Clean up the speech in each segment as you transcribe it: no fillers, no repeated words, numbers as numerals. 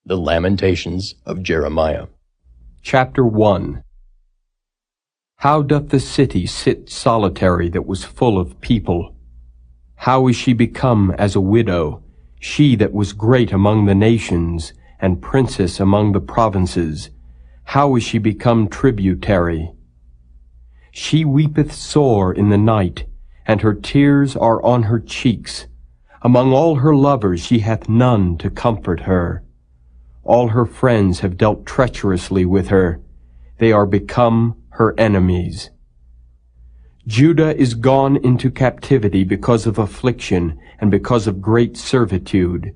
The Lamentations of Jeremiah. Chapter 1. How doth the city sit solitary that was full of people? How is she become as a widow, she that was great among the nations, and princess among the provinces? How is she become tributary? She weepeth sore in the night, and her tears are on her cheeks. Among all her lovers she hath none to comfort her. All her friends have dealt treacherously with her. They are become her enemies. Judah is gone into captivity because of affliction and because of great servitude.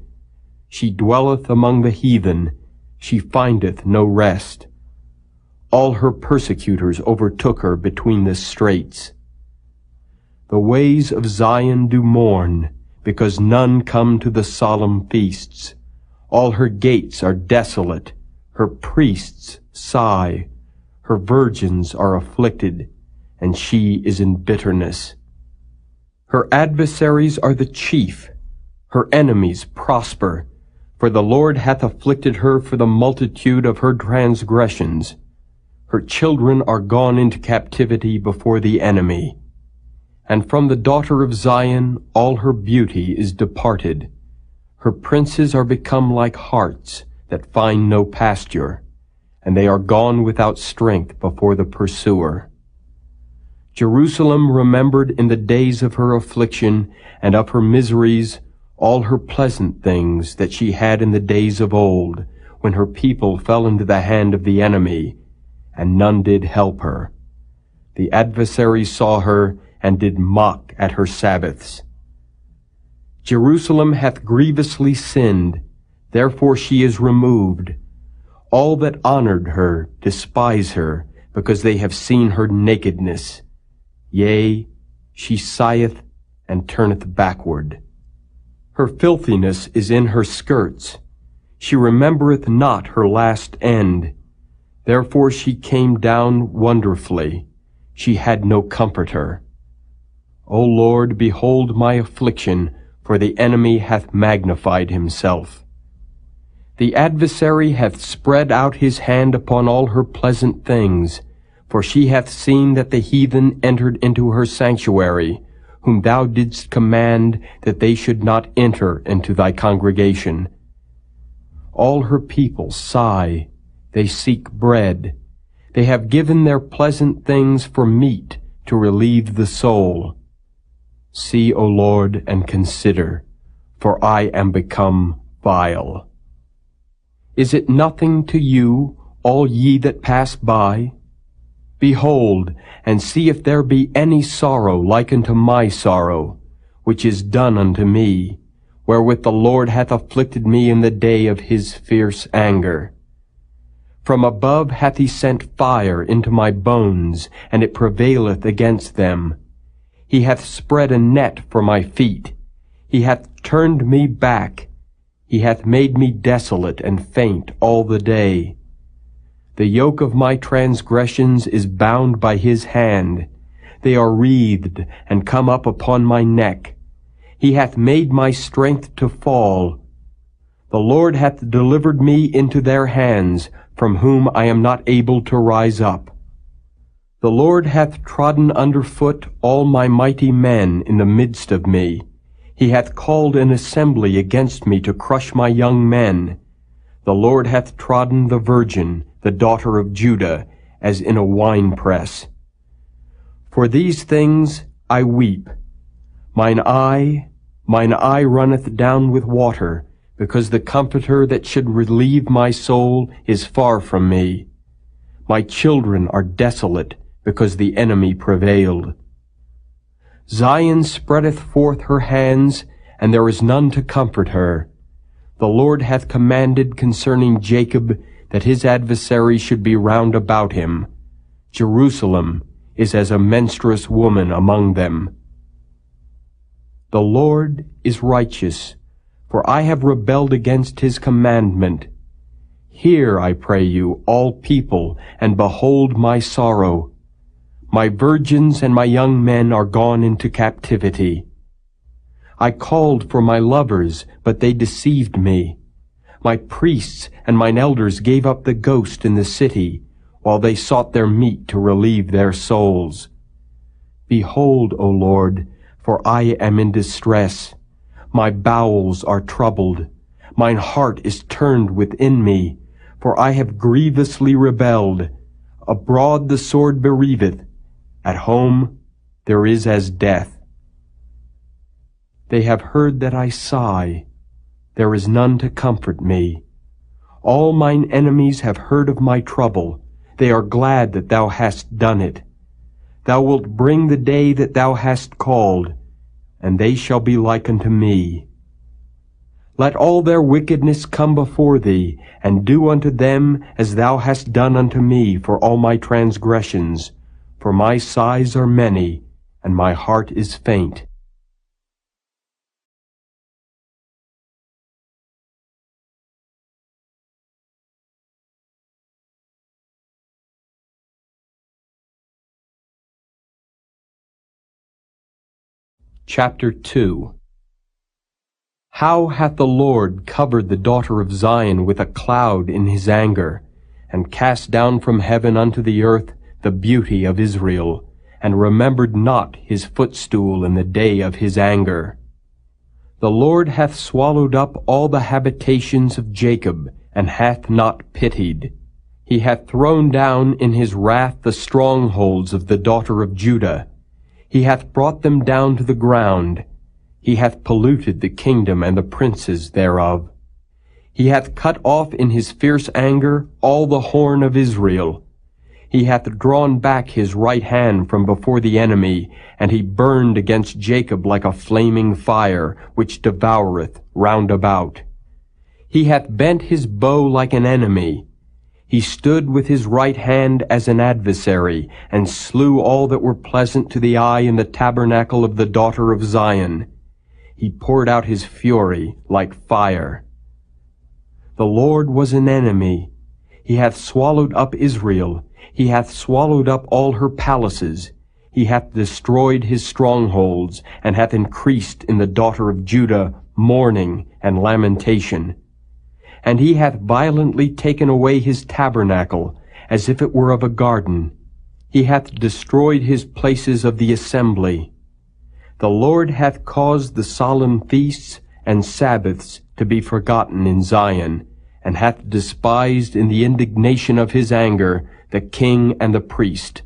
She dwelleth among the heathen. She findeth no rest. All her persecutors overtook her between the straits. The ways of Zion do mourn, because none come to the solemn feasts. All her gates are desolate, her priests sigh, her virgins are afflicted, and she is in bitterness. Her adversaries are the chief, her enemies prosper, for the Lord hath afflicted her for the multitude of her transgressions. Her children are gone into captivity before the enemy. And from the daughter of Zion all her beauty is departed. Her princes are become like harts that find no pasture, and they are gone without strength before the pursuer. Jerusalem remembered in the days of her affliction and of her miseries all her pleasant things that she had in the days of old, when her people fell into the hand of the enemy, and none did help her. The adversaries saw her and did mock at her Sabbaths. Jerusalem hath grievously sinned, therefore she is removed. All that honored her despise her, because they have seen her nakedness. Yea, she sigheth and turneth backward. Her filthiness is in her skirts. She remembereth not her last end. Therefore she came down wonderfully. She had no comforter. O Lord, behold my affliction, for the enemy hath magnified himself. The adversary hath spread out his hand upon all her pleasant things, for she hath seen that the heathen entered into her sanctuary, whom thou didst command that they should not enter into thy congregation. All her people sigh, they seek bread. They have given their pleasant things for meat to relieve the soul. See, O Lord, and consider, for I am become vile. Is it nothing to you, all ye that pass by? Behold, and see if there be any sorrow like unto my sorrow, which is done unto me, wherewith the Lord hath afflicted me in the day of his fierce anger. From above hath he sent fire into my bones, and it prevaileth against them. He hath spread a net for my feet. He hath turned me back. He hath made me desolate and faint all the day. The yoke of my transgressions is bound by his hand. They are wreathed and come up upon my neck. He hath made my strength to fall. The Lord hath delivered me into their hands, from whom I am not able to rise up. The Lord hath trodden under foot all my mighty men in the midst of me. He hath called an assembly against me to crush my young men. The Lord hath trodden the virgin, the daughter of Judah, as in a winepress. For these things I weep. Mine eye runneth down with water, because the Comforter that should relieve my soul is far from me. My children are desolate, because the enemy prevailed. Zion spreadeth forth her hands, and there is none to comfort her. The Lord hath commanded concerning Jacob that his adversary should be round about him. Jerusalem is as a menstruous woman among them. The Lord is righteous, for I have rebelled against his commandment. Hear, I pray you, all people, and behold my sorrow. My virgins and my young men are gone into captivity. I called for my lovers, but they deceived me. My priests and mine elders gave up the ghost in the city, while they sought their meat to relieve their souls. Behold, O Lord, for I am in distress. My bowels are troubled. Mine heart is turned within me, for I have grievously rebelled. Abroad the sword bereaveth. At home there is as death. They have heard that I sigh. There is none to comfort me. All mine enemies have heard of my trouble. They are glad that thou hast done it. Thou wilt bring the day that thou hast called, and they shall be like unto me. Let all their wickedness come before thee, and do unto them as thou hast done unto me for all my transgressions. For my sighs are many, and my heart is faint. Chapter 2. How hath the Lord covered the daughter of Zion with a cloud in his anger, and cast down from heaven unto the earth the beauty of Israel, and remembered not his footstool in the day of his anger. The Lord hath swallowed up all the habitations of Jacob, and hath not pitied. He hath thrown down in his wrath the strongholds of the daughter of Judah. He hath brought them down to the ground. He hath polluted the kingdom and the princes thereof. He hath cut off in his fierce anger all the horn of Israel. He hath drawn back his right hand from before the enemy, and he burned against Jacob like a flaming fire, which devoureth round about. He hath bent his bow like an enemy. He stood with his right hand as an adversary, and slew all that were pleasant to the eye in the tabernacle of the daughter of Zion. He poured out his fury like fire. The Lord was an enemy. He hath swallowed up Israel. He hath swallowed up all her palaces. He hath destroyed his strongholds, and hath increased in the daughter of Judah mourning and lamentation. And he hath violently taken away his tabernacle, as if it were of a garden. He hath destroyed his places of the assembly. The Lord hath caused the solemn feasts and Sabbaths to be forgotten in Zion, and hath despised in the indignation of his anger the king and the priest.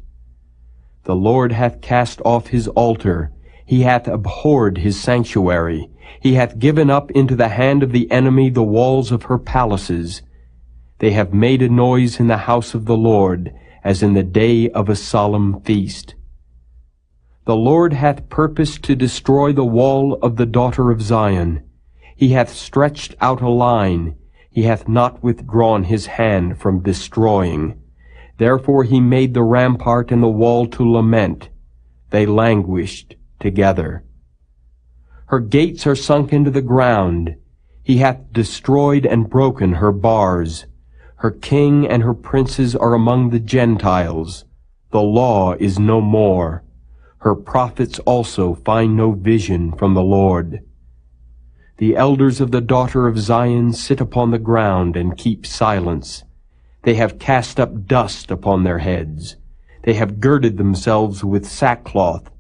The Lord hath cast off his altar. He hath abhorred his sanctuary. He hath given up into the hand of the enemy the walls of her palaces. They have made a noise in the house of the Lord, as in the day of a solemn feast. The Lord hath purposed to destroy the wall of the daughter of Zion. He hath stretched out a line. He hath not withdrawn his hand from destroying. Therefore he made the rampart and the wall to lament. They languished together. Her gates are sunk into the ground. He hath destroyed and broken her bars. Her king and her princes are among the Gentiles. The law is no more. Her prophets also find no vision from the Lord. The elders of the daughter of Zion sit upon the ground and keep silence. They have cast up dust upon their heads. They have girded themselves with sackcloth.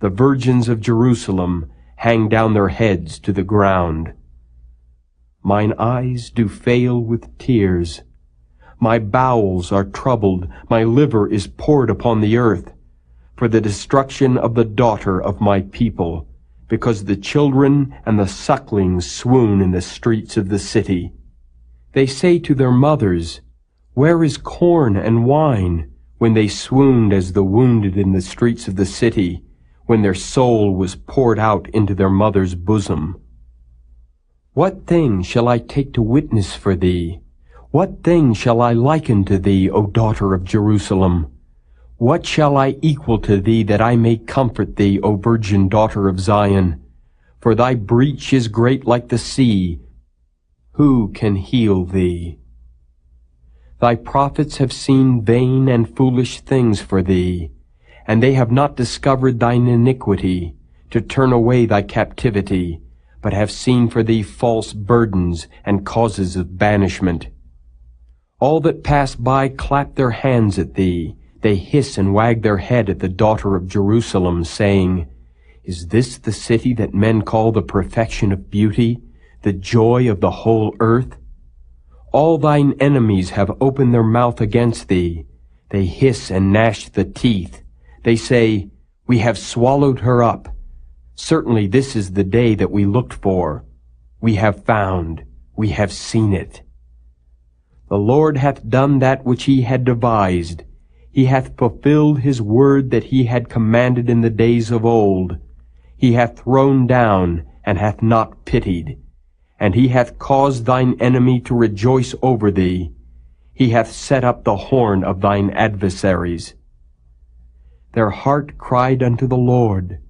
The virgins of Jerusalem hang down their heads to the ground. Mine eyes do fail with tears. My bowels are troubled. My liver is poured upon the earth, for the destruction of the daughter of my people, because the children and the sucklings swoon in the streets of the city. They say to their mothers, Where is corn and wine? When they swooned as the wounded in the streets of the city, when their soul was poured out into their mother's bosom. What thing shall I take to witness for thee? What thing shall I liken to thee, O daughter of Jerusalem? What shall I equal to thee, that I may comfort thee, O virgin daughter of Zion? For thy breach is great like the sea. Who can heal thee? Thy prophets have seen vain and foolish things for thee, and they have not discovered thine iniquity, to turn away thy captivity, but have seen for thee false burdens and causes of banishment. All that pass by clap their hands at thee. They hiss and wag their head at the daughter of Jerusalem, saying, Is this the city that men call the perfection of beauty, the joy of the whole earth? All thine enemies have opened their mouth against thee. They hiss and gnash the teeth. They say, We have swallowed her up. Certainly this is the day that we looked for. We have found, we have seen it. The Lord hath done that which he had devised. He hath fulfilled his word that he had commanded in the days of old. He hath thrown down, and hath not pitied. And he hath caused thine enemy to rejoice over thee. He hath set up the horn of thine adversaries. Their heart cried unto the Lord,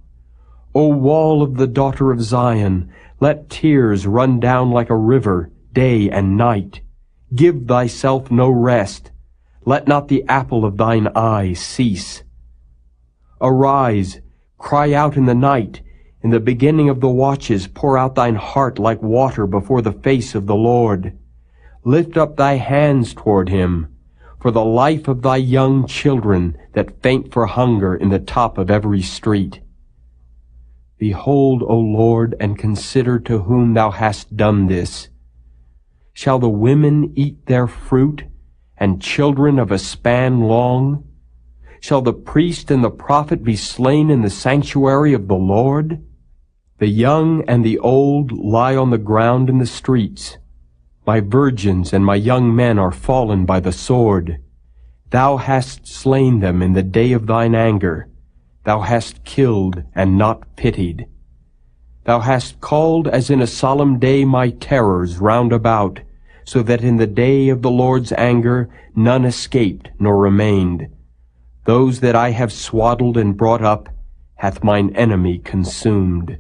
O wall of the daughter of Zion, let tears run down like a river, day and night. Give thyself no rest. Let not the apple of thine eye cease. Arise, cry out in the night. In the beginning of the watches pour out thine heart like water before the face of the Lord. Lift up thy hands toward him, for the life of thy young children that faint for hunger in the top of every street. Behold, O Lord, and consider to whom thou hast done this. Shall the women eat their fruit, and children of a span long? Shall the priest and the prophet be slain in the sanctuary of the Lord? The young and the old lie on the ground in the streets. My virgins and my young men are fallen by the sword. Thou hast slain them in the day of thine anger. Thou hast killed and not pitied. Thou hast called as in a solemn day my terrors round about, so that in the day of the Lord's anger none escaped nor remained. Those that I have swaddled and brought up hath mine enemy consumed.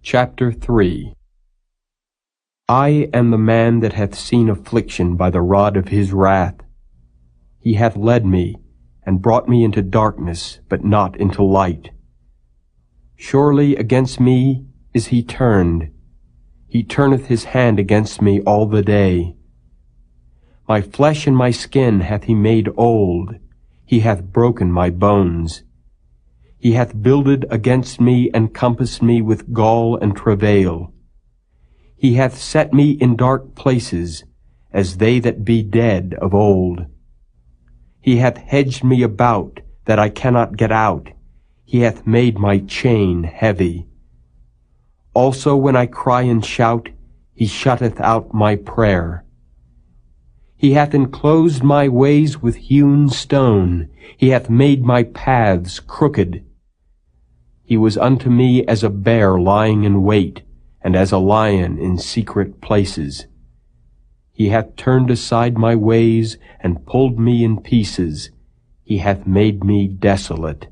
Chapter 3. I am the man that hath seen affliction by the rod of his wrath. He hath led me, and brought me into darkness, but not into light. Surely against me is he turned. He turneth his hand against me all the day. My flesh and my skin hath he made old. He hath broken my bones. He hath builded against me and compassed me with gall and travail. He hath set me in dark places, as they that be dead of old. He hath hedged me about, that I cannot get out. He hath made my chain heavy. Also when I cry and shout, he shutteth out my prayer. He hath enclosed my ways with hewn stone. He hath made my paths crooked. He was unto me as a bear lying in wait, and as a lion in secret places. He hath turned aside my ways, and pulled me in pieces. He hath made me desolate.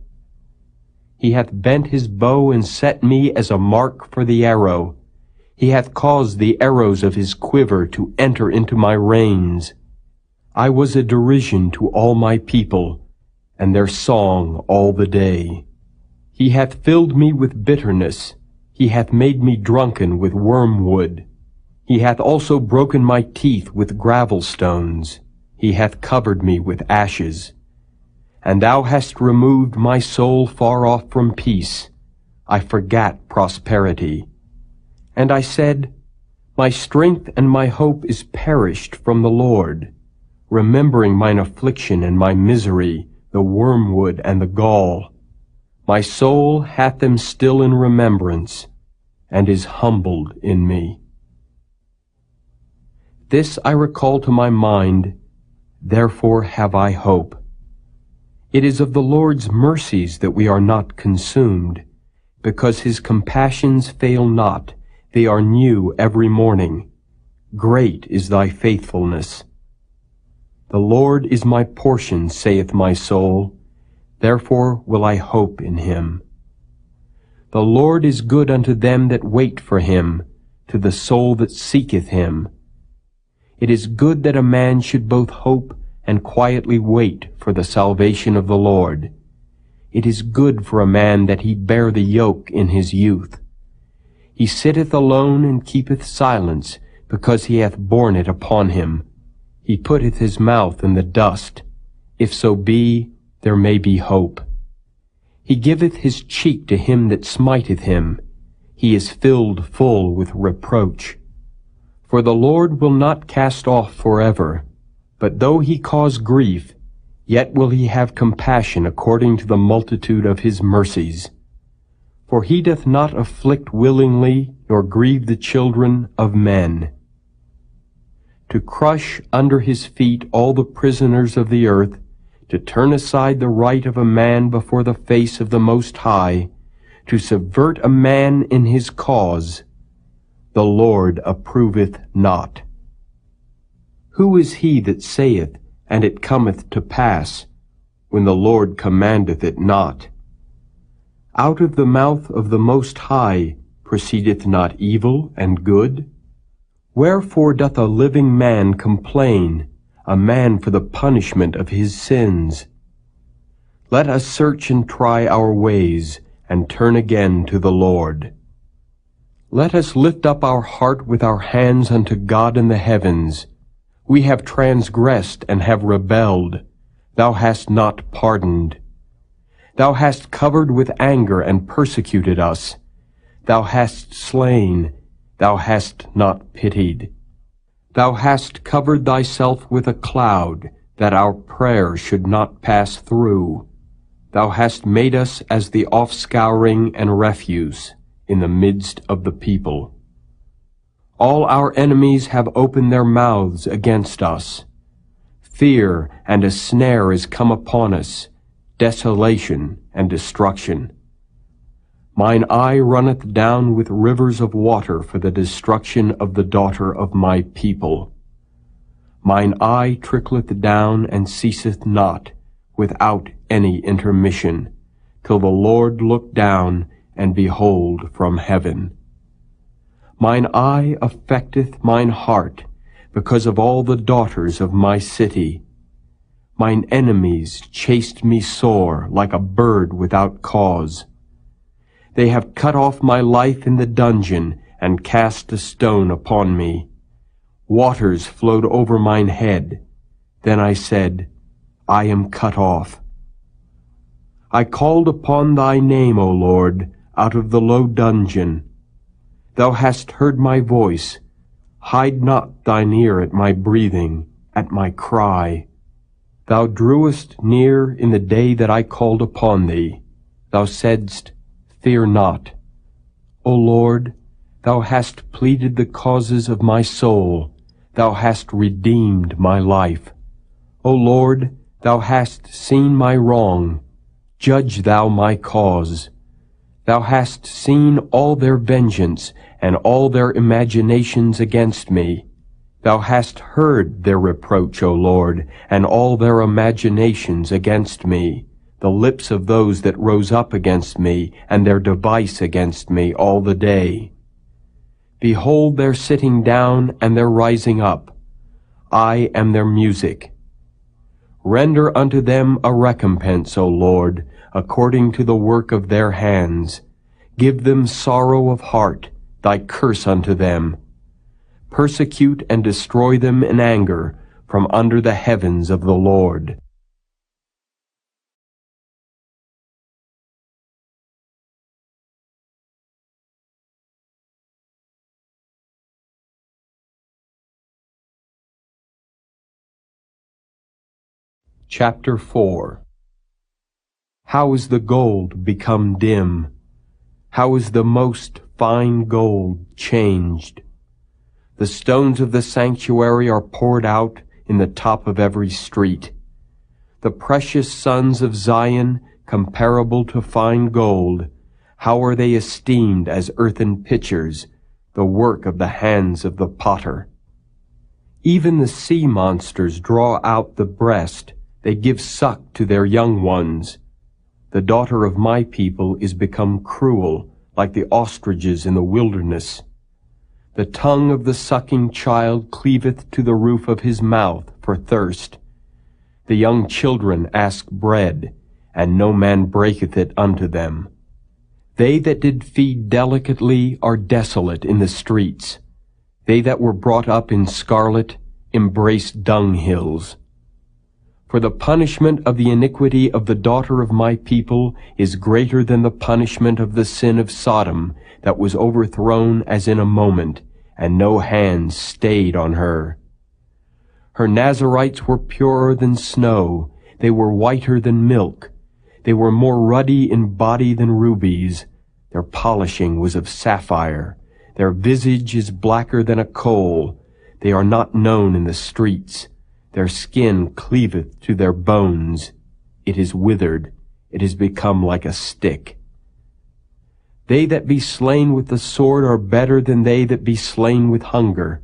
He hath bent his bow and set me as a mark for the arrow. He hath caused the arrows of his quiver to enter into my reins. I was a derision to all my people, and their song all the day. He hath filled me with bitterness. He hath made me drunken with wormwood. He hath also broken my teeth with gravel stones. He hath covered me with ashes. And thou hast removed my soul far off from peace. I forgat prosperity. And I said, My strength and my hope is perished from the Lord, remembering mine affliction and my misery, the wormwood and the gall. My soul hath them still in remembrance, and is humbled in me. This I recall to my mind, therefore have I hope. It is of the Lord's mercies that we are not consumed, because his compassions fail not, they are new every morning. Great is thy faithfulness. The Lord is my portion, saith my soul. Therefore will I hope in him. The Lord is good unto them that wait for him, to the soul that seeketh him. It is good that a man should both hope and quietly wait for the salvation of the Lord. It is good for a man that he bear the yoke in his youth. He sitteth alone and keepeth silence, because he hath borne it upon him. He putteth his mouth in the dust. If so be, there may be hope. He giveth his cheek to him that smiteth him. He is filled full with reproach. For the Lord will not cast off forever, but though he cause grief, yet will he have compassion according to the multitude of his mercies. For he doth not afflict willingly, nor grieve the children of men. To crush under his feet all the prisoners of the earth, to turn aside the right of a man before the face of the Most High, to subvert a man in his cause, the Lord approveth not. Who is he that saith, and it cometh to pass, when the Lord commandeth it not? Out of the mouth of the Most High proceedeth not evil and good? Wherefore doth a living man complain, a man for the punishment of his sins? Let us search and try our ways, and turn again to the Lord. Let us lift up our heart with our hands unto God in the heavens. We have transgressed and have rebelled. Thou hast not pardoned. Thou hast covered with anger and persecuted us. Thou hast slain. Thou hast not pitied. Thou hast covered thyself with a cloud, that our prayer should not pass through. Thou hast made us as the offscouring and refuse in the midst of the people. All our enemies have opened their mouths against us. Fear and a snare is come upon us, desolation and destruction. Mine eye runneth down with rivers of water for the destruction of the daughter of my people. Mine eye trickleth down and ceaseth not, without any intermission, till the Lord look down and behold from heaven. Mine eye affecteth mine heart, because of all the daughters of my city. Mine enemies chased me sore, like a bird without cause. They have cut off my life in the dungeon, and cast a stone upon me. Waters flowed over mine head. Then I said, I am cut off. I called upon thy name, O Lord, out of the low dungeon. Thou hast heard my voice. Hide not thine ear at my breathing, at my cry. Thou drewest near in the day that I called upon thee. Thou saidst, Fear not. O Lord, thou hast pleaded the causes of my soul. Thou hast redeemed my life. O Lord, thou hast seen my wrong. Judge thou my cause. Thou hast seen all their vengeance and all their imaginations against me. Thou hast heard their reproach, O Lord, and all their imaginations against me, the lips of those that rose up against me, and their device against me all the day. Behold their sitting down and their rising up. I am their music. Render unto them a recompense, O Lord, according to the work of their hands. Give them sorrow of heart, thy curse unto them. Persecute and destroy them in anger from under the heavens of the Lord. Chapter 4. How is the gold become dim? How is the most fine gold changed? The stones of the sanctuary are poured out in the top of every street. The precious sons of Zion, comparable to fine gold, how are they esteemed as earthen pitchers, the work of the hands of the potter. Even the sea monsters draw out the breast, they give suck to their young ones. The daughter of my people is become cruel, like the ostriches in the wilderness. The tongue of the sucking child cleaveth to the roof of his mouth for thirst. The young children ask bread, and no man breaketh it unto them. They that did feed delicately are desolate in the streets. They that were brought up in scarlet embrace dunghills. For the punishment of the iniquity of the daughter of my people is greater than the punishment of the sin of Sodom, that was overthrown as in a moment, and no hand stayed on her. Her Nazarites were purer than snow, they were whiter than milk, they were more ruddy in body than rubies, their polishing was of sapphire, their visage is blacker than a coal, they are not known in the streets, their skin cleaveth to their bones, it is withered, it is become like a stick. They that be slain with the sword are better than they that be slain with hunger,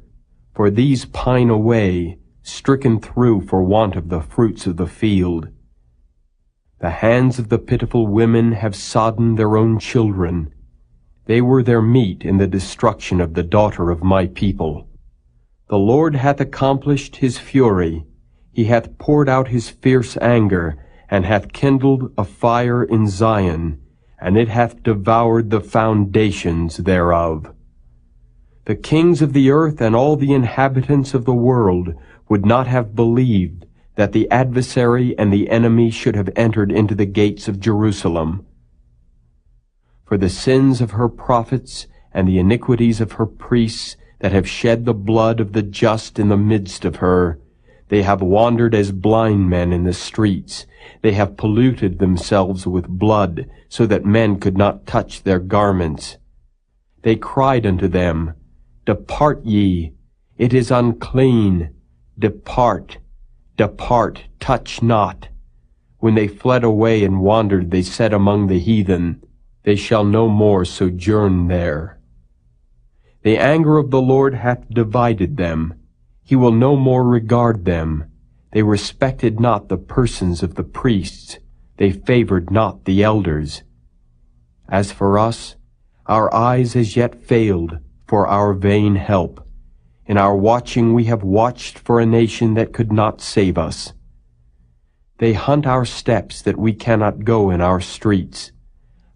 for these pine away, stricken through for want of the fruits of the field. The hands of the pitiful women have sodden their own children. They were their meat in the destruction of the daughter of my people. The Lord hath accomplished his fury. He hath poured out his fierce anger, and hath kindled a fire in Zion, and it hath devoured the foundations thereof. The kings of the earth and all the inhabitants of the world would not have believed that the adversary and the enemy should have entered into the gates of Jerusalem. For the sins of her prophets and the iniquities of her priests that have shed the blood of the just in the midst of her, they have wandered as blind men in the streets. They have polluted themselves with blood, so that men could not touch their garments. They cried unto them, Depart ye, it is unclean. Depart, depart, touch not. When they fled away and wandered, they said among the heathen, They shall no more sojourn there. The anger of the Lord hath divided them. He will no more regard them. They respected not the persons of the priests. They favored not the elders. As for us, our eyes as yet failed for our vain help. In our watching we have watched for a nation that could not save us. They hunt our steps that we cannot go in our streets.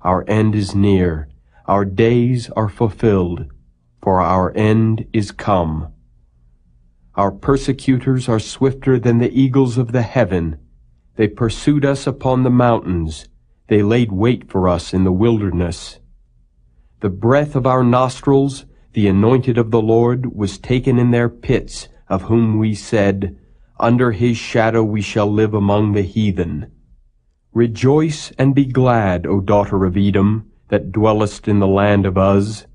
Our end is near. Our days are fulfilled, for our end is come. Our persecutors are swifter than the eagles of the heaven. They pursued us upon the mountains. They laid wait for us in the wilderness. The breath of our nostrils, the anointed of the Lord, was taken in their pits, of whom we said, Under his shadow we shall live among the heathen. Rejoice and be glad, O daughter of Edom, that dwellest in the land of Uz.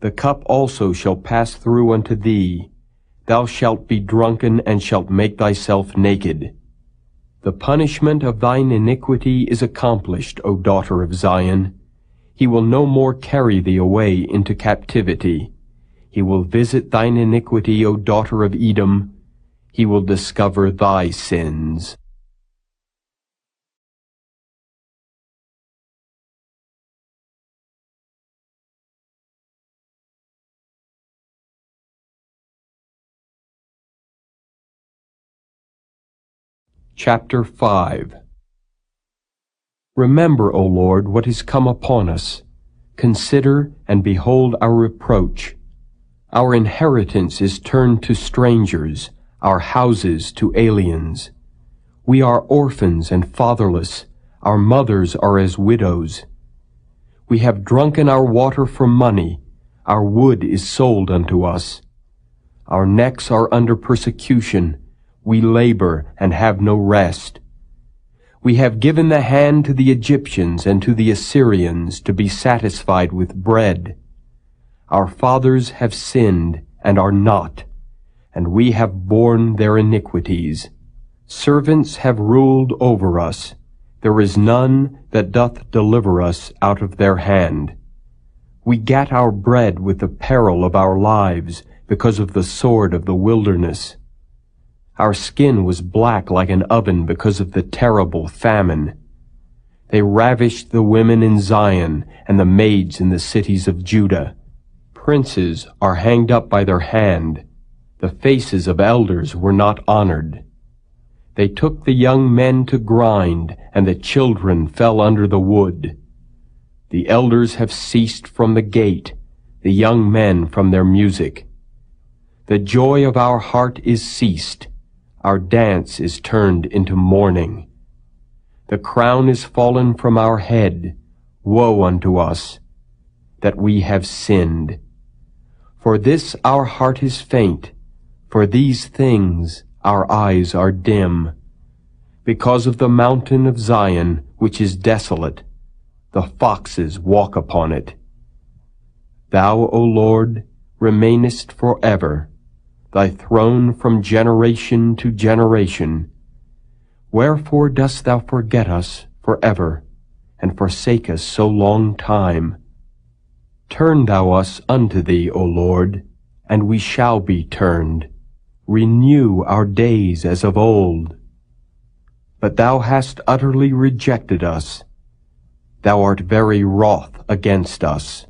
The cup also shall pass through unto thee. Thou shalt be drunken, and shalt make thyself naked. The punishment of thine iniquity is accomplished, O daughter of Zion. He will no more carry thee away into captivity. He will visit thine iniquity, O daughter of Edom. He will discover thy sins. Chapter 5. Remember, O Lord, what is come upon us. Consider and behold our reproach. Our inheritance is turned to strangers, our houses to aliens. We are orphans and fatherless, our mothers are as widows. We have drunken our water for money, our wood is sold unto us. Our necks are under persecution, we labor and have no rest. We have given the hand to the Egyptians and to the Assyrians to be satisfied with bread. Our fathers have sinned and are not, and we have borne their iniquities. Servants have ruled over us. There is none that doth deliver us out of their hand. We gat our bread with the peril of our lives, because of the sword of the wilderness. Our skin was black like an oven because of the terrible famine. They ravished the women in Zion and the maids in the cities of Judah. Princes are hanged up by their hand. The faces of elders were not honored. They took the young men to grind, and the children fell under the wood. The elders have ceased from the gate, the young men from their music. The joy of our heart is ceased, our dance is turned into mourning. The crown is fallen from our head. Woe unto us, that we have sinned. For this our heart is faint, for these things our eyes are dim. Because of the mountain of Zion, which is desolate, the foxes walk upon it. Thou, O Lord, remainest forever, thy throne from generation to generation. Wherefore dost thou forget us forever, and forsake us so long time? Turn thou us unto thee, O Lord, and we shall be turned. Renew our days as of old. But thou hast utterly rejected us. Thou art very wroth against us.